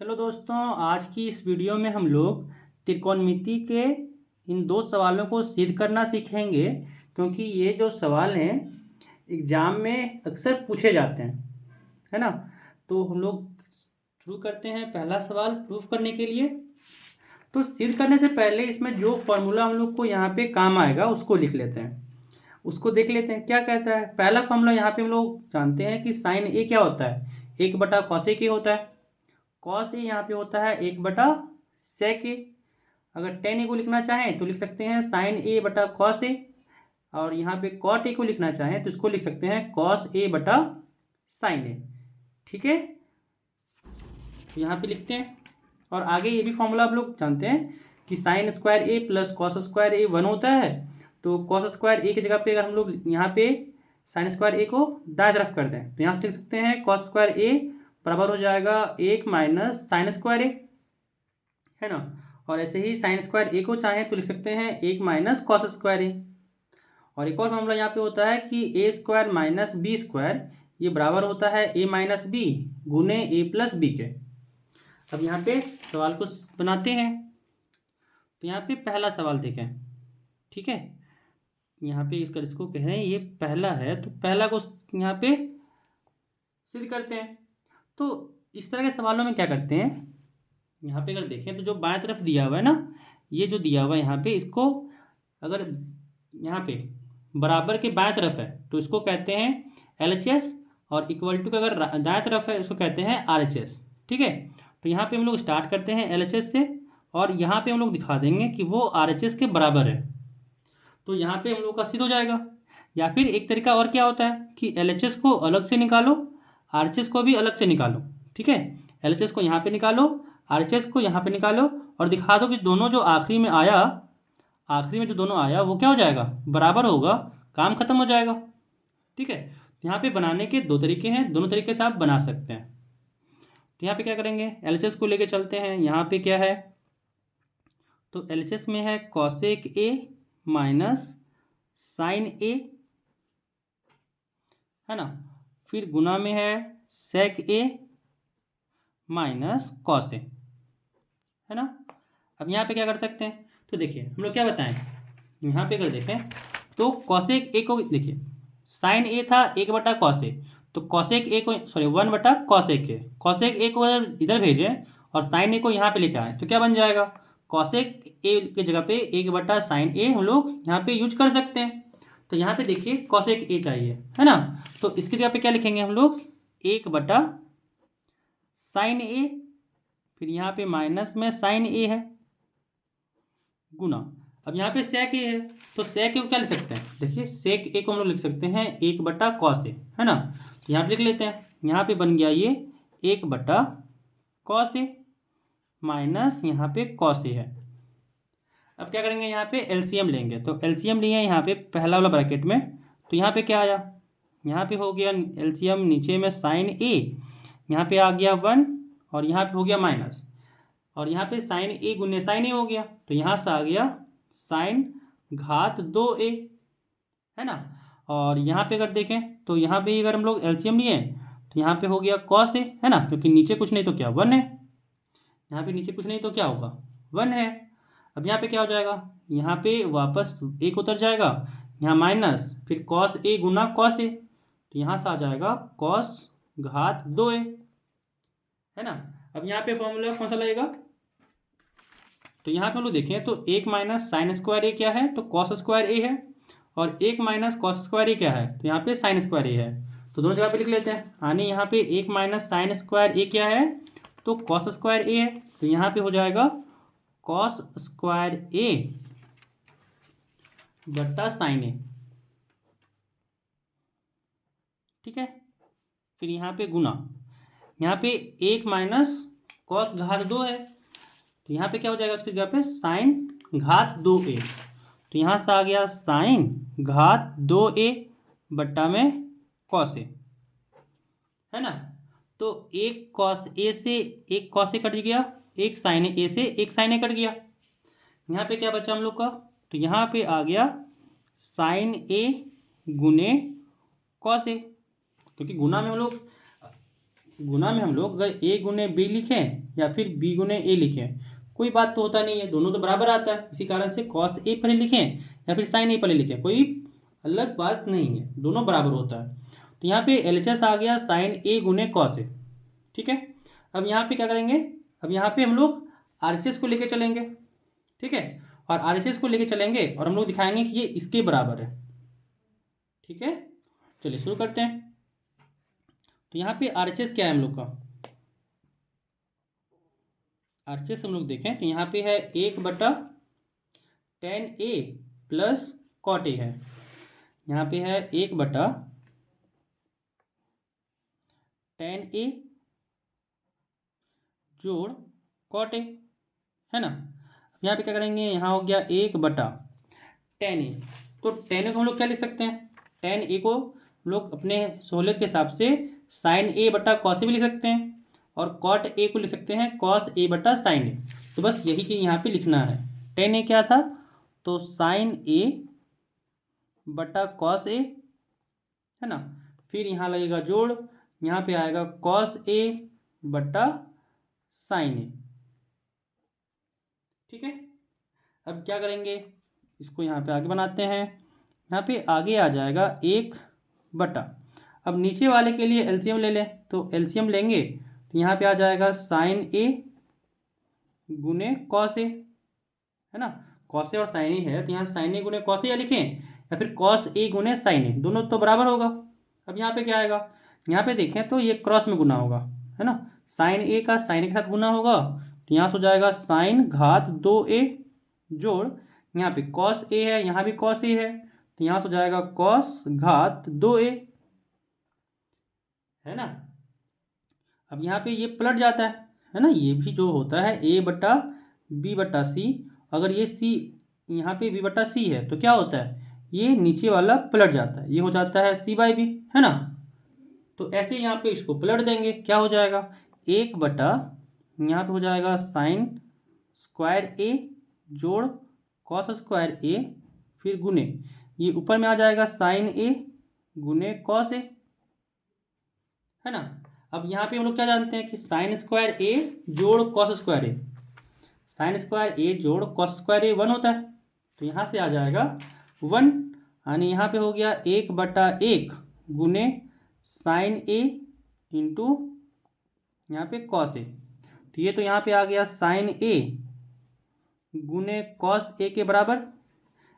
Hello दोस्तों, आज की इस वीडियो में हम लोग त्रिकोणमिति के इन दो सवालों को सिद्ध करना सीखेंगे। क्योंकि ये जो सवाल हैं एग्ज़ाम में अक्सर पूछे जाते हैं, है ना। तो हम लोग शुरू करते हैं पहला सवाल प्रूफ करने के लिए। तो सिद्ध करने से पहले इसमें जो फॉर्मूला हम लोग को यहाँ पे काम आएगा उसको लिख लेते हैं, उसको देख लेते हैं क्या कहता है। पहला फॉर्मूला यहाँ पे हम लोग जानते हैं कि साइन ए क्या होता है, 1/cos A होता है। कॉस ए यहाँ पे होता है 1/sec ए। अगर tan ए को लिखना चाहें तो लिख सकते हैं साइन ए बटा कॉस ए, और यहाँ पे कॉट ए को लिखना चाहें तो इसको लिख सकते हैं कॉस ए बटा साइन ए। ठीक है, तो यहाँ पे लिखते हैं। और आगे ये भी फॉर्मूला आप लोग जानते हैं कि साइन स्क्वायर ए प्लस कॉस स्क्वायर ए 1 होता है। तो कॉस स्क्वायर ए की जगह पे अगर हम लोग यहाँ पे साइन स्क्वायर ए को दाएं तरफ कर दें तो यहाँ से लिख सकते हैं कॉस स्क्वायर ए बराबर हो जाएगा 1 माइनस साइन स्क्वायर ए, है ना। और ऐसे ही साइन स्क्वायर ए को चाहें तो लिख सकते हैं 1 माइनस कॉस स्क्वायर ए। और एक और मामला यहाँ पे होता है कि ए स्क्वायर माइनस बी स्क्वायर ये बराबर होता है ए माइनस बी गुने ए प्लस बी के। अब यहाँ पे सवाल को बनाते हैं। तो यहाँ पे पहला सवाल देखें, ठीक है। यहाँ पे इसको कह रहे हैं ये पहला है, तो पहला को यहाँ पे सिद्ध करते हैं। तो इस तरह के सवालों में क्या करते हैं, यहाँ पे अगर देखें तो जो बाएं तरफ दिया हुआ है ना, ये जो दिया हुआ है यहाँ पे, इसको अगर यहाँ पे बराबर के बाएं तरफ है तो इसको कहते हैं LHS, और इक्वल टू का अगर दाएं तरफ है इसको कहते हैं RHS। ठीक है, तो यहाँ पे हम लोग स्टार्ट करते हैं LHS से, और यहाँ पे हम लोग दिखा देंगे कि वो RHS के बराबर है। तो यहाँ पे हम लोग का सिद्ध हो जाएगा। या फिर एक तरीका और क्या होता है कि LHS को अलग से निकालो, RHS को भी अलग से निकालो। ठीक है, LHS को यहाँ पे निकालो, RHS को यहाँ पे निकालो, और दिखा दो कि दोनों जो आखिरी में आया, आखिरी में जो दोनों आया वो क्या हो जाएगा, बराबर होगा, काम खत्म हो जाएगा। ठीक है, यहाँ पे बनाने के दो तरीके हैं, दोनों तरीके से आप बना सकते हैं। तो यहाँ पे क्या करेंगे, LHS को लेके चलते हैं। यहाँ पे क्या है, तो LHS में है कॉसेक ए माइनस साइन ए, है ना। फिर गुना में है सेक ए माइनस कॉस ए, है ना। अब यहाँ पे क्या कर सकते हैं, तो देखिए हम लोग क्या बताएं, यहाँ पे अगर देखें तो कॉसेक ए को देखिए, साइन ए था 1/cos ए, तो कॉसेक ए को 1/cosec ए, कॉसेक ए को अगर इधर भेजें और साइन ए को यहाँ पे लेके आए तो क्या बन जाएगा, कॉसेक ए की जगह पे 1/sin ए हम लोग यहाँ पे यूज कर सकते हैं। तो यहाँ पे देखिए कॉसेक ए चाहिए, है ना, तो इसकी जगह पे क्या लिखेंगे हम लोग, 1/sin ए, फिर यहाँ पे माइनस में साइन ए है, गुना। अब यहाँ पे सेक ए है, तो सेक ए को क्या लिख सकते हैं, देखिए सेक ए को हम लोग लिख सकते हैं 1/cos ए, है ना। तो यहाँ पे लिख लेते हैं, यहाँ पे बन गया ये 1/cos ए माइनस यहाँ पे cos ए है। अब क्या करेंगे, यहाँ पे LCM लेंगे, तो LCM लिए यहाँ पे पहला वाला ब्रैकेट में, तो यहाँ पे क्या आया, यहाँ पे हो गया LCM नीचे में साइन ए, यहाँ पे आ गया 1, और यहाँ पे हो गया माइनस, और यहाँ पे साइन ए गुने साइन ए हो गया, तो यहाँ से आ गया साइन घात 2a, है ना। और यहाँ पे अगर देखें तो यहाँ पे अगर हम लोग LCM लिए तो यहाँ पे हो गया cos ए, है ना, क्योंकि नीचे कुछ नहीं तो क्या 1 है, यहाँ पे नीचे कुछ नहीं तो क्या होगा 1 है। अब यहाँ पे क्या हो जाएगा, यहाँ पे वापस एक उतर जाएगा, यहाँ माइनस, फिर cos ए गुना cos ए, तो यहाँ से आ जाएगा cos घात 2a, है ना। अब यहाँ पे फॉर्मूला कौन सा लगेगा, तो यहाँ पे हम लोग देखें तो 1 माइनस साइन स्क्वायर ए क्या है, तो कॉस स्क्वायर ए है, और 1 माइनस कॉस स्क्वायर ए क्या है, तो यहाँ पे साइन स्क्वायर ए है। तो दोनों जगह पे लिख लेते हैं, यानी यहाँ पे 1 माइनस साइन स्क्वायर ए क्या है, तो कॉस स्क्वायर ए है, तो यहाँ पे हो जाएगा कॉस स्क्वायर ए बट्टा साइन ए। ठीक है, फिर यहाँ पे गुना, यहाँ पे 1 माइनस कॉस घात 2 है, तो यहाँ पे क्या हो जाएगा उसकी जगह पे साइन घात 2a, तो यहाँ से आ गया साइन घात 2a बट्टा में कॉस ए, है ना। तो एक कॉस ए से एक कॉस ए कट गया, एक साइन ए से एक साइन ए कट गया। यहाँ पे क्या बचा हम लोग का, तो यहाँ पे आ गया साइन ए गुने कॉस ए, क्योंकि गुना में हम लोग अगर a गुने b लिखें या फिर बी गुने ए लिखें, कोई बात तो होता नहीं है, दोनों तो बराबर आता है। इसी कारण से कॉस ए पहले लिखें या फिर साइन ए पहले लिखें, कोई अलग बात नहीं है, दोनों बराबर होता है। तो यहाँ पे एलएचएस आ गया साइन ए गुने कॉस ए। ठीक है, अब यहाँ पे क्या करेंगे, अब यहाँ पे हम लोग आरएचएस को लेके चलेंगे। ठीक है, और आरएचएस को लेके चलेंगे और हम लोग दिखाएंगे कि ये इसके बराबर है। ठीक है, चलिए शुरू करते हैं। तो यहाँ पे आरएचएस क्या है हम लोग का, आरएचएस हम लोग देखें तो यहाँ पे है 1/tan A plus cot A है। यहाँ पे है 1/tan ए जोड़ कॉट ए, है ना। यहाँ पे क्या करेंगे, यहाँ हो गया 1/tan ए, तो tan ए को हम लोग क्या लिख सकते हैं, tan ए को हम लोग अपने सहूलियत के हिसाब से साइन ए बटा कॉस ए भी लिख सकते हैं, और कॉट ए को लिख सकते हैं कॉस ए बटा साइन ए। तो बस यही चीज़ यहाँ पे लिखना है। tan ए क्या था, तो साइन ए बटा कॉस ए, है ना। फिर यहाँ लगेगा जोड़, यहाँ पे आएगा कॉस ए बटा साइन ए। ठीक है, अब क्या करेंगे, इसको यहाँ पे आगे बनाते हैं। यहाँ पे आगे आ जाएगा 1/, अब नीचे वाले के लिए एलसीएम ले लें, तो एलसीएम लेंगे तो यहाँ पे आ जाएगा साइन ए गुने कॉस ए, है ना। कॉस ए और साइन ए है, तो यहाँ साइन ए गुने कॉस ए या लिखें या फिर कॉस ए गुने साइन ए, दोनों तो बराबर होगा। अब यहाँ पे क्या आएगा, यहाँ पे देखें तो ये क्रॉस में गुना होगा, है ना। साइन ए का साइन ए के साथ गुना होगा, तो यहाँ से हो जाएगा साइन घात 2a जोड़, यहाँ पे कॉस ए है, यहाँ भी कॉस ए है, तो यहाँ से हो जाएगा कॉस घात 2a, है ना। अब यहाँ पे ये पलट जाता है ना, ये भी जो होता है a/b/c, अगर ये c यहाँ पे b/c है तो क्या होता है, ये नीचे वाला पलट जाता है, ये हो जाता है c/b, है ना। तो ऐसे यहाँ पे इसको पलट देंगे, क्या हो जाएगा 1/ यहाँ पे हो जाएगा साइन स्क्वायर ए जोड़ कॉस स्क्वायर ए, फिर गुने ये ऊपर में आ जाएगा साइन ए गुने कॉस ए, है ना। अब यहाँ पे हम लोग क्या जानते हैं कि साइन स्क्वायर ए जोड़ कॉस स्क्वायर ए, साइन स्क्वायर ए जोड़ कॉस स्क्वायर ए 1 होता है, तो यहाँ से आ जाएगा 1, यानी यहाँ पे हो गया 1/1 गुने साइन ए इंटू यहाँ पे कॉस ए, तो ये तो यहाँ पे आ गया साइन ए गुने कॉस ए के बराबर।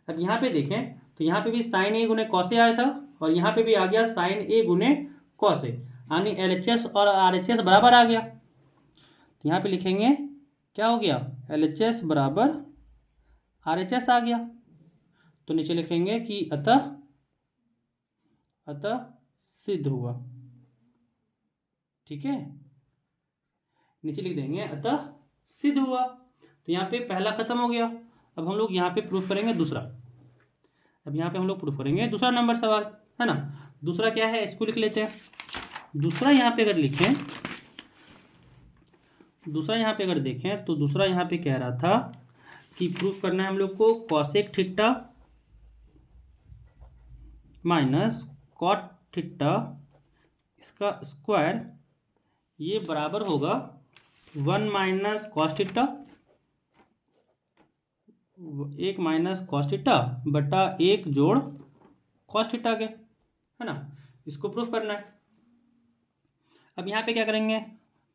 अब यहाँ पे देखें तो यहाँ पे भी साइन ए गुने कॉस ए आया था, और यहाँ पे भी आ गया साइन ए गुने कॉस ए, यानी एलएचएस और आरएचएस बराबर आ गया। तो यहाँ पे लिखेंगे क्या हो गया, एलएचएस बराबर आरएचएस आ गया। तो नीचे लिखेंगे कि अतः सिद्ध हुआ। ठीक है, नीचे लिख देंगे अतः सिद्ध हुआ। तो यहाँ पे पहला खत्म हो गया। अब हम लोग यहाँ पे प्रूफ करेंगे दूसरा। अब यहाँ पे हम लोग प्रूफ करेंगे दूसरा नंबर सवाल, है ना। दूसरा क्या है, इसको लिख लेते हैं। दूसरा यहाँ पे अगर लिखें, दूसरा यहाँ पे अगर देखें तो दूसरा यहाँ पे कह रहा था कि प्रूफ करना है हम लोग को cosec theta minus cot theta इसका स्क्वायर, ये बराबर होगा 1 minus cos theta, 1 minus cos theta बटा 1 जोड़ कॉस थीटा के, है ना। इसको प्रूफ करना है। अब यहाँ पे क्या करेंगे,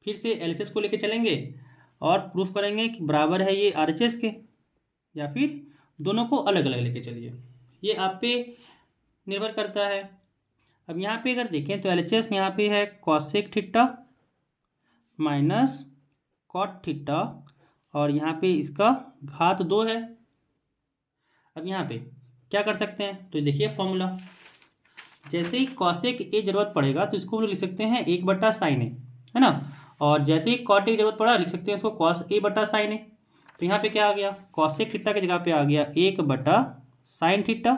फिर से एलएचएस को लेके चलेंगे और प्रूफ करेंगे कि बराबर है ये आरएचएस के, या फिर दोनों को अलग अलग लेके चलिए, ये आप पे निर्भर करता है। अब यहाँ पे अगर देखें तो एलएचएस यहाँ पे है cosec theta minus cot theta, और यहाँ पे इसका घात 2 है। अब यहाँ पे क्या कर सकते हैं, तो देखिए फॉर्मूला, जैसे ही कॉसेक ए जरूरत पड़ेगा तो इसको हम लोग लिख सकते हैं 1/sin ए, है ना। और जैसे ही कॉट ए जरूरत पड़ा लिख सकते हैं इसको कॉस ए बटा साइन ए। तो यहाँ पे क्या आ गया, कॉसेक थीटा की जगह पे आ गया 1/sin theta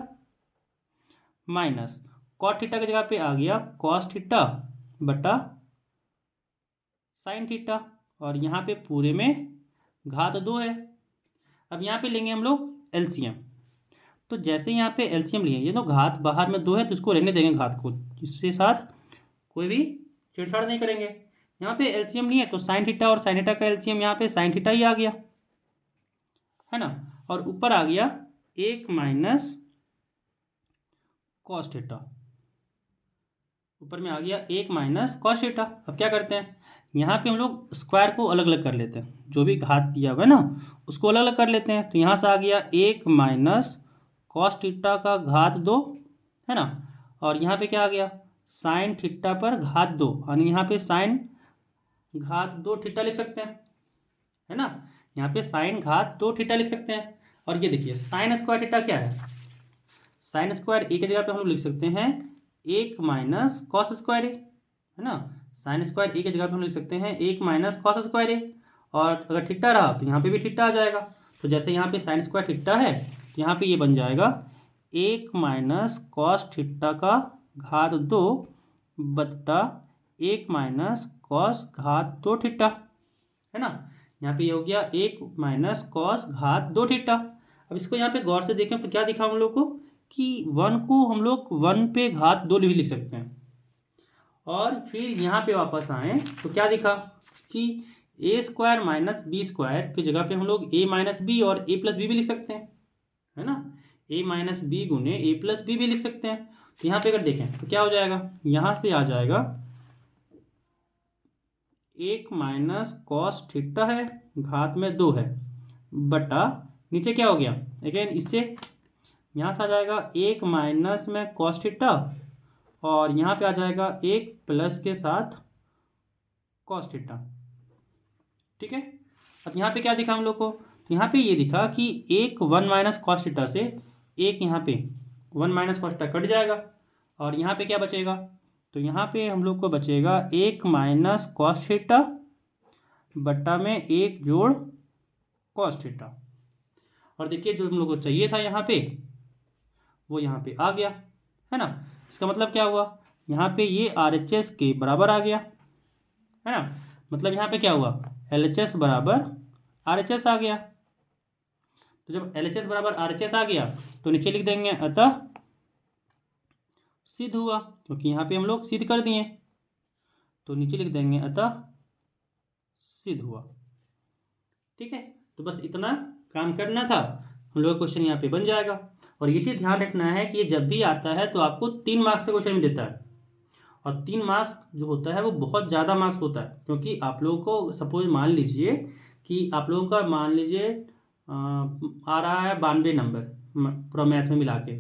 minus cot theta की जगह पे आ गया कॉस थीटा बटा साइन थीटा, और यहाँ पे पूरे में घात 2 है। अब यहाँ पे लेंगे हम लोग एलसीएम, तो जैसे यहाँ पे एलसीएम लिए, ये तो घात बाहर में 2 है तो इसको रहने देंगे घात को, इसके साथ कोई भी छेड़छाड़ नहीं करेंगे। यहाँ पे एलसीएम नहीं है तो साइन थीटा और साइन थीटा का एलसीएम यहाँ पे साइन थीटा ही आ गया, है ना। और ऊपर आ गया 1 माइनस कॉस थीटा, ऊपर में आ गया 1 माइनस कॉस थीटा। अब क्या करते हैं, यहाँ पे हम लोग स्क्वायर को अलग अलग कर लेते हैं, जो भी घात दिया हुआ है ना उसको अलग अलग कर लेते हैं। तो यहाँ से आ गया 1 माइनस कॉस थीटा का घात 2, है ना। और यहाँ पे क्या आ गया, साइन थीटा पर घात 2, यानी यहाँ पे साइन घात 2 थीटा लिख सकते हैं, है ना। यहाँ पे साइन घात 2 थीटा लिख सकते हैं। और ये देखिए साइन स्क्वायर थीटा क्या है, साइन स्क्वायर एक जगह पे हम लोग लिख सकते हैं 1 माइनस कॉस स्क्वायर ए, है ना। साइन स्क्वायर एक जगह पे हम लिख सकते हैं 1 माइनस कॉस स्क्वायर ए। और अगर थीटा रहा तो यहाँ पे भी थीटा आ जाएगा। तो जैसे यहाँ पे साइन स्क्वायर थीटा है तो यहाँ पे ये बन जाएगा 1 माइनस कॉस थीटा का घात 2 बट्टा 1 माइनस कॉस घात 2 थीटा, है ना। यहाँ पे ये हो गया 1 माइनस कॉस घात 2 थीटा। अब इसको यहाँ पे गौर से देखें तो क्या दिखा हम लोग को कि 1 को हम लोग 1 पे घात 2 भी लिख सकते हैं। और फिर यहाँ पे वापस आए तो क्या दिखा कि ए स्क्वायर माइनस बी स्क्वायर की जगह पे हम लोग ए माइनस बी और ए प्लस बी भी लिख सकते हैं, है ना। ए माइनस बी गुने ए प्लस बी भी लिख सकते हैं। तो यहाँ पे अगर देखें तो क्या हो जाएगा, यहाँ से आ जाएगा 1 माइनस कॉस थीटा है घात में 2 है बटा नीचे क्या हो गया अगेन इससे यहाँ से आ जाएगा 1 माइनस में कॉस थीटा और यहाँ पे आ जाएगा 1 प्लस के साथ कॉस थीटा, ठीक है। अब यहाँ पे क्या दिखा हम लोग को, तो यहाँ पे ये दिखा कि 1 माइनस कॉस थीटा से एक यहाँ पे 1 माइनस कॉस थीटा कट जाएगा और यहाँ पे क्या बचेगा, तो यहाँ पे हम लोग को बचेगा 1 माइनस कॉस थीटा बट्टा में 1 जोड़ कॉस थीटा। और देखिए जो हम लोग को चाहिए था यहाँ पे वो यहाँ पे आ गया, है ना। इसका मतलब क्या हुआ, यहाँ पे ये RHS के बराबर आ गया, है ना। मतलब यहाँ पे क्या हुआ, LHS बराबर RHS आ गया। तो जब LHS बराबर RHS आ गया तो नीचे लिख देंगे अतः सिद्ध हुआ, क्योंकि यहाँ पे हम लोग सिद्ध कर दिए तो नीचे लिख देंगे अतः सिद्ध हुआ, ठीक है। तो बस इतना काम करना था, हम लोग का क्वेश्चन यहाँ पे बन जाएगा। और ये चीज़ ध्यान रखना है कि ये जब भी आता है तो आपको 3 मार्क्स का क्वेश्चन देता है और 3 मार्क्स जो होता है वो बहुत ज़्यादा मार्क्स होता है, क्योंकि आप लोगों को सपोज मान लीजिए कि आप लोगों का मान लीजिए आ रहा है 92 नंबर पूरा मैथ में मिला के,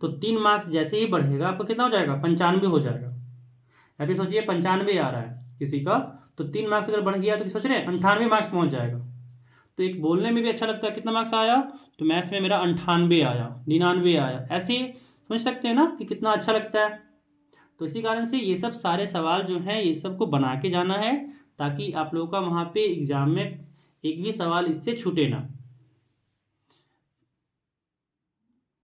तो 3 मार्क्स जैसे ही बढ़ेगा आपका कितना हो जाएगा, 95 हो जाएगा। या फिर सोचिए 95 आ रहा है किसी का, तो 3 मार्क्स अगर बढ़ गया तो सोच रहे हैं 98 मार्क्स पहुँच जाएगा। तो एक बोलने में भी अच्छा लगता है, कितना मार्क्स आया, तो मैथ्स में मेरा 98 आया, 99 आया, ऐसे समझ सकते हैं ना कि कितना अच्छा लगता है। तो इसी कारण से ये सब सारे सवाल जो हैं ये सब को बना के जाना है ताकि आप लोगों का वहाँ पे एग्ज़ाम में एक भी सवाल इससे छूटे ना।